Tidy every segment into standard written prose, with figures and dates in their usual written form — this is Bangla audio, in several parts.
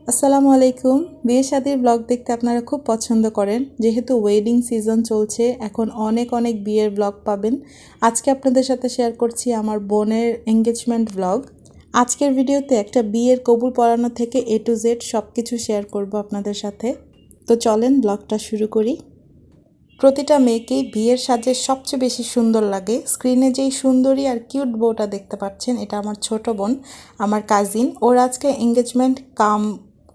আসসালামু আলাইকুম। বিয়ে শাদির ব্লগ দেখতে আপনারা খুব পছন্দ করেন। যেহেতু ওয়েডিং সিজন চলছে, এখন অনেক অনেক বিয়ের ব্লগ পাবেন। আজকে আপনাদের সাথে শেয়ার করছি আমার বোনের এঙ্গেজমেন্ট ব্লগ। আজকের ভিডিওতে একটা বিয়ের কবুল পড়ানো থেকে A to Z সব কিছু শেয়ার করব আপনাদের সাথে। তো চলেন ব্লগটা শুরু করি। প্রতিটা মেয়েকেই বিয়ের সাজে সবচেয়ে বেশি সুন্দর লাগে। স্ক্রিনে যেই সুন্দরী আর কিউট বউটা দেখতে পাচ্ছেন, এটা আমার ছোট বোন, আমার কাজিন। ওর আজকে এঙ্গেজমেন্ট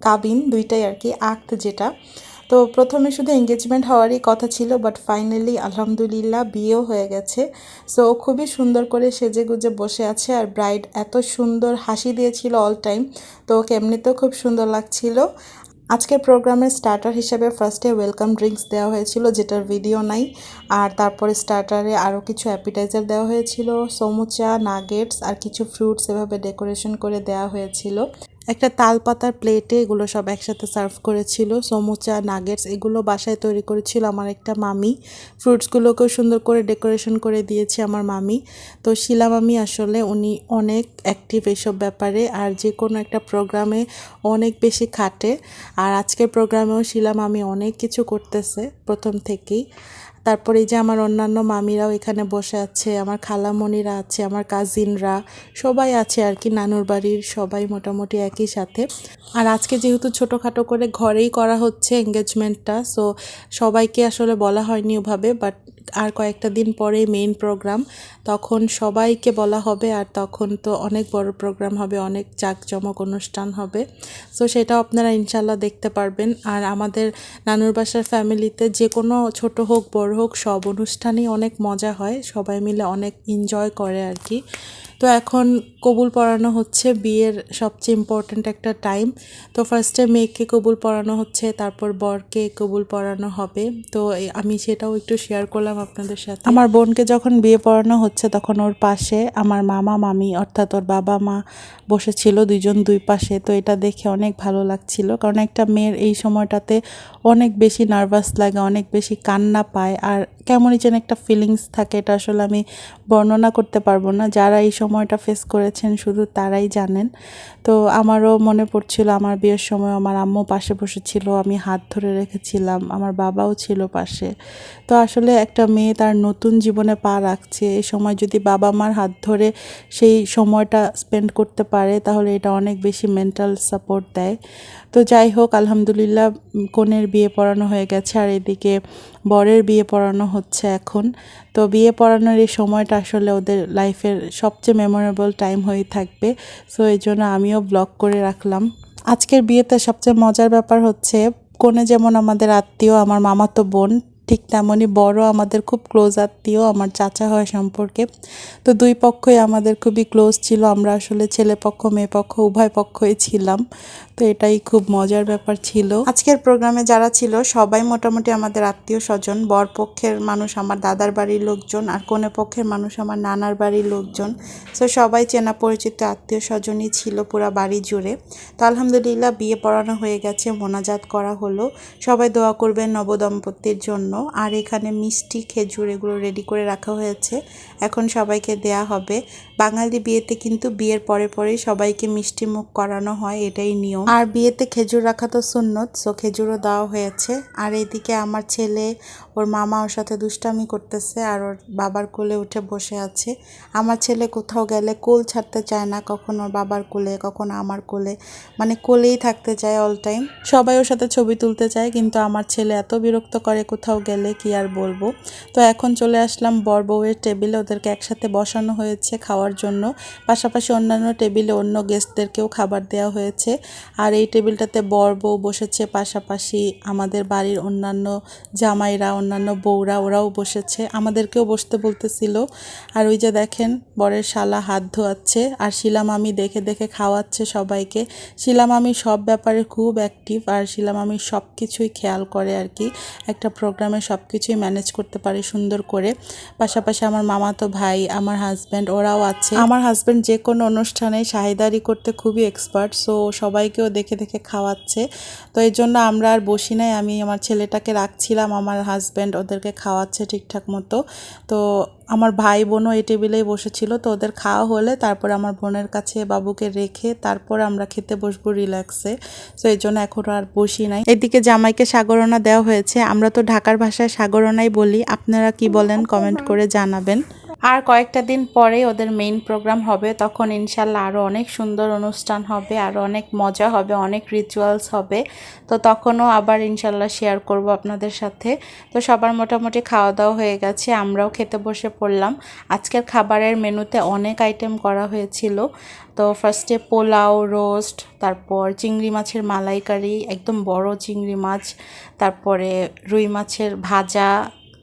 কাবিন দুইটাই আর কি, আক্ত যেটা। তো প্রথমে শুধু এঙ্গেজমেন্ট হওয়ারই কথা ছিল, বাট ফাইনালি আলহামদুলিল্লাহ বিয়েও হয়ে গেছে। সো ও খুবই সুন্দর করে সেজে গুজে বসে আছে, আর ব্রাইড এত সুন্দর হাসি দিয়েছিল অল টাইম। তো ওকে এমনিতেও খুব সুন্দর লাগছিল। আজকের প্রোগ্রামের স্টার্টার হিসেবে ফার্স্টে ওয়েলকাম ড্রিঙ্কস দেওয়া হয়েছিল, যেটার ভিডিও নাই। আর তারপরে স্টার্টারে আরও কিছু অ্যাপিটাইজার দেওয়া হয়েছিল, সমুচা, নাগেটস আর কিছু ফ্রুটস এভাবে ডেকোরেশন করে দেওয়া হয়েছিল। একটা তালপাতার প্লেটে এগুলো সব একসাথে সার্ভ করেছিল। সমুচা, নাগেটস এগুলো বাসায় তৈরি করেছিল আমার একটা মামি। ফ্রুটসগুলোকেও সুন্দর করে ডেকোরেশন করে দিয়েছে আমার মামি। তো শিলা মামি আসলে উনি অনেক অ্যাক্টিভ এইসব ব্যাপারে, আর যে কোনো একটা প্রোগ্রামে অনেক বেশি খাটে। আর আজকের প্রোগ্রামেও শিলা মামি অনেক কিছু করতেছে প্রথম থেকেই। তারপরে এই যে আমার অন্যান্য মামিরাও এখানে বসে আছে, আমার খালামণিরা আছে, আমার কাজিনরা সবাই আছে আর কি, নানুর বাড়ির সবাই মোটামুটি একই সাথে। আর আজকে যেহেতু ছোটোখাটো করে ঘরেই করা হচ্ছে এঙ্গেজমেন্টটা, সো সবাইকে আসলে বলা হয়নি ওভাবে, বাট আর কয়েকটা দিন পরেই মেইন প্রোগ্রাম, তখন সবাইকে বলা হবে। আর তখন তো অনেক বড় প্রোগ্রাম হবে, অনেক জাঁকজমক অনুষ্ঠান হবে। সো সেটাও আপনারা ইনশাল্লাহ দেখতে পারবেন। আর আমাদের নানুর বাসার ফ্যামিলিতে যে কোনো ছোট হোক বড় হোক সব অনুষ্ঠানই অনেক মজা হয়, সবাই মিলে অনেক এনজয় করে আর কি। তো এখন কবুল পড়ানো হচ্ছে, বিয়ের সবচেয়ে ইম্পর্ট্যান্ট একটা টাইম। তো ফার্স্টে মেয়েকে কবুল পড়ানো হচ্ছে, তারপর বরকে কবুল পড়ানো হবে। তো আমি সেটাও একটু শেয়ার করলাম আপনাদের সাথে। আমার বোনকে যখন বিয়ে পড়ানো হচ্ছে, তখন ওর পাশে আমার মামা মামি অর্থাৎ ওর বাবা মা বসেছিল, দুইজন দুই পাশে। তো এটা দেখে অনেক ভালো লাগছিল, কারণ একটা মেয়ের এই সময়টাতে অনেক বেশি নার্ভাস লাগে, অনেক বেশি কান্না পায়, আর কেমনই যেন একটা ফিলিংস থাকে, এটা আসলে আমি বর্ণনা করতে পারবো না। যারা এই সময়টা ফেস করেছেন শুধু তারাই জানেন। তো আমারও মনে পড়ছিল আমার বিয়ের সময় আমার আম্মু পাশে বসেছিল, আমি হাত ধরে রেখেছিলাম, আমার বাবাও ছিল পাশে। তো আসলে একটা মেয়ে তার নতুন জীবনে পা রাখছে, এই সময় যদি বাবা মার হাত ধরে সেই সময়টা স্পেন্ড করতে পারে, তাহলে এটা অনেক বেশি মেন্টাল সাপোর্ট দেয়। তো যাই হোক, আলহামদুলিল্লাহ কনের বিয়ে পড়ানো হয়ে গেছে, আর এদিকে বরের বিয়ে পড়ানো হচ্ছে এখন। তো বিয়ে পড়ানোর এই সময়টা আসলে ওদের লাইফের সবচেয়ে মেমোরেবল টাইম হয়ে থাকবে। সো এই জন্য আমিও ব্লগ করে রাখলাম। আজকের বিয়েতে সবচেয়ে মজার ব্যাপার হচ্ছে, কনে যেমন আমাদের আত্মীয়, আমার মামাতো বোন, ঠিক তেমনই বড় আমাদের খুব ক্লোজ আত্মীয়, আমার চাচা হয় সম্পর্কে। তো দুই পক্ষই আমাদের খুবই ক্লোজ ছিল, আমরা আসলে ছেলে পক্ষ মেয়ে পক্ষ উভয় পক্ষই ছিলাম। তো এটাই খুব মজার ব্যাপার ছিল। আজকের প্রোগ্রামে যারা ছিল সবাই মোটামুটি আমাদের আত্মীয় স্বজন। বর পক্ষের মানুষ আমার দাদার বাড়ির লোকজন, আর কনে পক্ষের মানুষ আমার নানার বাড়ির লোকজন। সো সবাই চেনা পরিচিত আত্মীয় স্বজনই ছিল পুরা বাড়ি জুড়ে। তো আলহামদুলিল্লাহ বিয়ে পড়ানো হয়ে গেছে, মোনাজাত করা হলো। সবাই দোয়া করবেন নবদম্পতির জন্য। আর এখানে মিষ্টি, খেজুর এগুলো রেডি করে রাখা হয়েছে, এখন সবাইকে দেয়া হবে। বাঙালি বিয়েতে কিন্তু বিয়ের পরে পরেই সবাইকে মিষ্টি মুখ করানো হয়, এটাই নিয়ম। আর বিয়েতে খেজুর রাখা তো সুন্নত, সো খেজুরও দেওয়া হয়েছে। আর এইদিকে আমার ছেলে, ওর মামা ওর সাথে দুষ্টামি করতেছে, আর ওর বাবার কোলে উঠে বসে আছে। আমার ছেলে কোথাও গেলে কোল ছাড়তে চায় না, কখন ওর বাবার কোলে কখন আমার কোলে, মানে কোলেই থাকতে চায় অল টাইম। সবাই ওর সাথে ছবি তুলতে চায়, কিন্তু আমার ছেলে এত বিরক্ত করে কোথাও গেলে, কি আর বলবো। তো এখন চলে আসলাম বর বউয়ের টেবিলে, ওদেরকে একসাথে বসানো হয়েছে খাওয়ার জন্য। পাশাপাশি অন্যান্য টেবিলে অন্য গেস্টদেরকেও খাবার দেওয়া হয়েছে। আর এই টেবিলটাতে বর বউ বসেছে, পাশাপাশি আমাদের বাড়ির অন্যান্য জামাইরা, অন্যান্য বউরা, ওরাও বসেছে, আমাদেরকেও বসতে বলতেছিল। আর ওই যে দেখেন বরের শালা হাত ধোয়াচ্ছে, আর শিলা মামি দেখে দেখে খাওয়াচ্ছে সবাইকে। শিলা মামি সব ব্যাপারে খুব অ্যাক্টিভ, আর শিলা মামি সব কিছুই খেয়াল করে আর কি, একটা প্রোগ্রামে সব কিছুই ম্যানেজ করতে পারে সুন্দর করে। পাশাপাশি আমার মামাতো ভাই, আমার হাজব্যান্ড, ওরাও আছে। আমার হাজব্যান্ড যে কোনো অনুষ্ঠানে শাহিদারি করতে খুবই এক্সপার্ট, সো সবাইকেও দেখে দেখে খাওয়াচ্ছে। তো এই জন্য আমরা আর বসি নাই, আমি আমার ছেলেটাকে রাখছিলাম, আমার হাজব্যান্ড ওদেরকে খাওয়াচ্ছে ঠিকঠাক মতো। তো আমার ভাই বোনও এই টেবিলেই বসেছিল, তো ওদের খাওয়া হলে তারপর আমার বোনের কাছে বাবুকে রেখে তারপর আমরা খেতে বসবো রিল্যাক্সে। তো এই জন্য এখনও আর বসি নাই। এদিকে জামাইকে সাগরনা দেওয়া হয়েছে, আমরা তো ঢাকার ভাষায় সাগরনাই বলি, আপনারা কি বলেন কমেন্ট করে জানাবেন। আর কয়েকটা দিন পরেই ওদের মেইন প্রোগ্রাম হবে, তখন ইনশাল্লাহ আরও অনেক সুন্দর অনুষ্ঠান হবে, আরও অনেক মজা হবে, অনেক রিচুয়ালস হবে। তো তখনও আবার ইনশাল্লাহ শেয়ার করব আপনাদের সাথে। তো সবার মোটামুটি খাওয়া দাওয়া হয়ে গেছে, আমরাও খেতে বসে পড়লাম। আজকের খাবারের মেনুতে অনেক আইটেম করা হয়েছিল। তো ফার্স্টে পোলাও, রোস্ট, তারপর চিংড়ি মাছের মালাইকারি, একদম বড় চিংড়ি মাছ, তারপরে রুই মাছের ভাজা,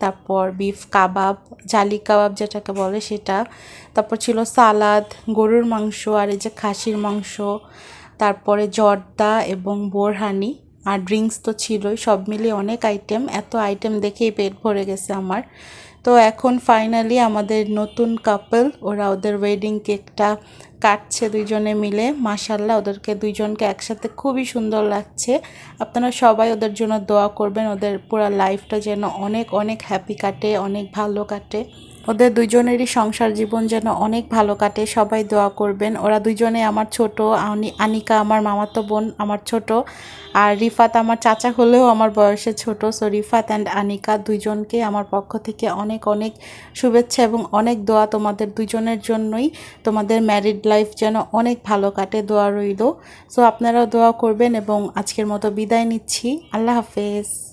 তারপর বিফ কাবাব, জালি কাবাব যেটাকে বলে সেটা, তারপর ছিল সালাদ, গরুর মাংস আর এই যে খাসির মাংস, তারপরে জর্দা এবং বোরহানি, আর ড্রিঙ্কস তো ছিলই। সব মিলিয়ে অনেক আইটেম, এত আইটেম দেখেই পেট ভরে গেছে আমার। তো এখন ফাইনালি আমাদের নতুন কাপল ওরা ওদের ওয়েডিং কেকটা কাটছে দুইজনে মিলে। মাশাল্লাহ ওদেরকে দুইজনকে একসাথে খুবই সুন্দর লাগছে। আপনারা সবাই ওদের জন্য দোয়া করবেন, ওদের পুরো লাইফটা যেন অনেক অনেক হ্যাপি কাটে, অনেক ভালো কাটে, ওদের দুইজনেরই সংসার জীবন যেন অনেক ভালো কাটে, সবাই দোয়া করবেন। ওরা দুইজনে আমার ছোট, আনিকা আমার মামাতো বোন আমার ছোট, আর রিফাত আমার চাচা হলেও আমার বয়সে ছোট। সো রিফাত অ্যান্ড আনিকা দুইজনকে আমার পক্ষ থেকে অনেক অনেক শুভেচ্ছা এবং অনেক দোয়া তোমাদের দুইজনের জন্যই। তোমাদের ম্যারিড লাইফ যেন অনেক ভালো কাটে, দোয়া রইল। সো আপনারাও দোয়া করবেন এবং আজকের মতো বিদায় নিচ্ছি। আল্লাহ হাফেজ।